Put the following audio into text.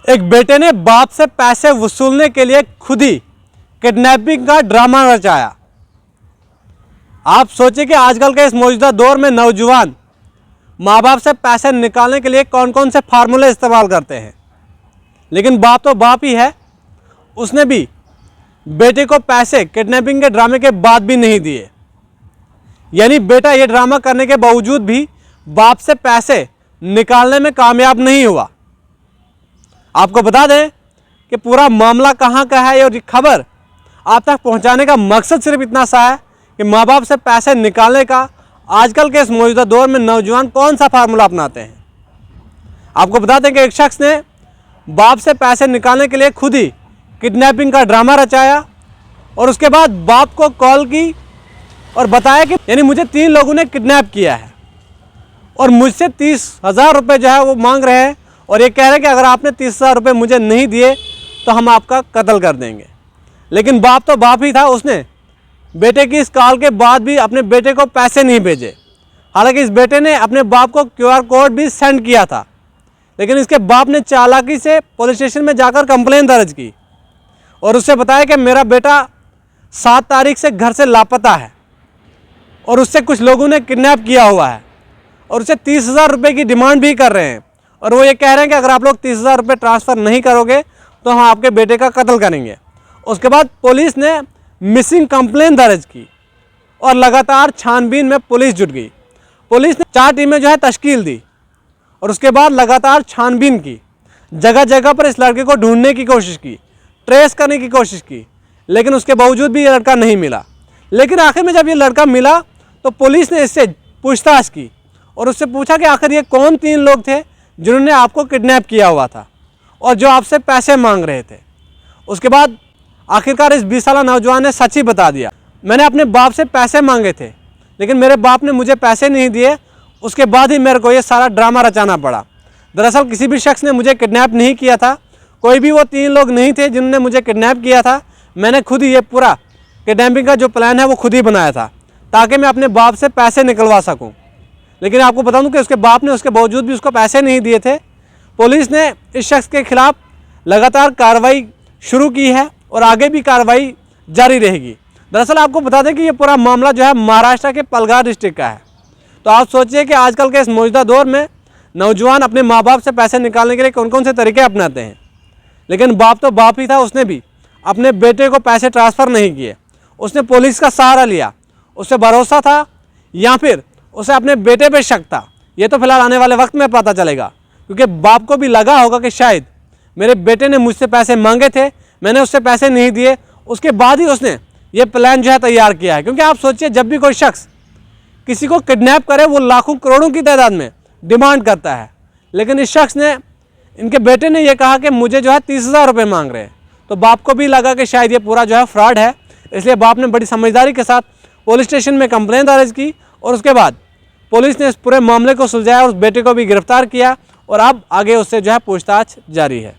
एक बेटे ने बाप से पैसे वसूलने के लिए खुद ही किडनैपिंग का ड्रामा रचाया। आप सोचिए कि आजकल के इस मौजूदा दौर में नौजवान माँ बाप से पैसे निकालने के लिए कौन कौन से फार्मूले इस्तेमाल करते हैं, लेकिन बाप तो बाप ही है। उसने भी बेटे को पैसे किडनैपिंग के ड्रामे के बाद भी नहीं दिए, यानी बेटा ये ड्रामा करने के बावजूद भी बाप से पैसे निकालने में कामयाब नहीं हुआ। आपको बता दें कि पूरा मामला कहाँ का है और ये खबर आप तक पहुँचाने का मकसद सिर्फ इतना सा है कि माँ बाप से पैसे निकालने का आजकल के इस मौजूदा दौर में नौजवान कौन सा फार्मूला अपनाते हैं। आपको बता दें कि एक शख्स ने बाप से पैसे निकालने के लिए खुद ही किडनैपिंग का ड्रामा रचाया और उसके बाद बाप को कॉल की और बताया कि यानी मुझे 3 लोगों ने किडनैप किया है और मुझसे 30,000 रुपये जो है वो मांग रहे हैं और ये कह रहे हैं कि अगर आपने 30,000 रुपये मुझे नहीं दिए तो हम आपका कत्ल कर देंगे। लेकिन बाप तो बाप ही था, उसने बेटे की इस कॉल के बाद भी अपने बेटे को पैसे नहीं भेजे। हालांकि इस बेटे ने अपने बाप को QR कोड भी सेंड किया था, लेकिन इसके बाप ने चालाकी से पुलिस स्टेशन में जाकर कंप्लेन दर्ज की और उससे बताया कि मेरा बेटा 7 तारीख से घर से लापता है और उससे कुछ लोगों ने किडनैप किया हुआ है और उससे 30,000 रुपये की डिमांड भी कर रहे हैं और वो ये कह रहे हैं कि अगर आप लोग 30,000 रुपये ट्रांसफ़र नहीं करोगे तो हम आपके बेटे का कत्ल करेंगे। उसके बाद पुलिस ने मिसिंग कंप्लेन दर्ज की और लगातार छानबीन में पुलिस जुट गई। पुलिस ने 4 टीमें जो है तश्कील दी और उसके बाद लगातार छानबीन की, जगह जगह पर इस लड़के को ढूंढने की कोशिश की, ट्रेस करने की कोशिश की, लेकिन उसके बावजूद भी ये लड़का नहीं मिला। लेकिन आखिर में जब ये लड़का मिला तो पुलिस ने इससे पूछताछ की और उससे पूछा कि आखिर ये कौन 3 लोग थे जिन्होंने आपको किडनैप किया हुआ था और जो आपसे पैसे मांग रहे थे। उसके बाद आखिरकार इस 20 साला नौजवान ने सच ही बता दिया, मैंने अपने बाप से पैसे मांगे थे लेकिन मेरे बाप ने मुझे पैसे नहीं दिए, उसके बाद ही मेरे को ये सारा ड्रामा रचाना पड़ा। दरअसल किसी भी शख्स ने मुझे किडनैप नहीं किया था, कोई भी वो 3 लोग नहीं थे जिन्होंने मुझे किडनैप किया था। मैंने खुद ही ये पूरा किडनैपिंग का जो प्लान है वो खुद ही बनाया था ताकि मैं अपने बाप से पैसे निकलवा सकूँ। लेकिन आपको बता दूं कि उसके बाप ने उसके बावजूद भी उसको पैसे नहीं दिए थे। पुलिस ने इस शख्स के खिलाफ लगातार कार्रवाई शुरू की है और आगे भी कार्रवाई जारी रहेगी। दरअसल आपको बता दें कि ये पूरा मामला जो है महाराष्ट्र के पालघर डिस्ट्रिक्ट का है। तो आप सोचिए कि आजकल के इस मौजूदा दौर में नौजवान अपने माँ बाप से पैसे निकालने के लिए कौन कौन से तरीके अपनाते हैं, लेकिन बाप तो बाप ही था, उसने भी अपने बेटे को पैसे ट्रांसफ़र नहीं किए। उसने पुलिस का सहारा लिया, उससे भरोसा था या फिर उसे अपने बेटे पे शक था, ये तो फिलहाल आने वाले वक्त में पता चलेगा, क्योंकि बाप को भी लगा होगा कि शायद मेरे बेटे ने मुझसे पैसे मांगे थे, मैंने उससे पैसे नहीं दिए, उसके बाद ही उसने ये प्लान जो है तैयार किया है। क्योंकि आप सोचिए जब भी कोई शख्स किसी को किडनैप करे वो लाखों करोड़ों की तादाद में डिमांड करता है, लेकिन इस शख्स ने, इनके बेटे ने यह कहा कि मुझे जो है 30,000 रुपये मांग रहे हैं। तो बाप को भी लगा कि शायद ये पूरा जो है फ्रॉड है, इसलिए बाप ने बड़ी समझदारी के साथ पुलिस स्टेशन में कंप्लेन दर्ज की और उसके बाद पुलिस ने इस पूरे मामले को सुलझाया और उस बेटे को भी गिरफ्तार किया और अब आगे उससे जो है पूछताछ जारी है।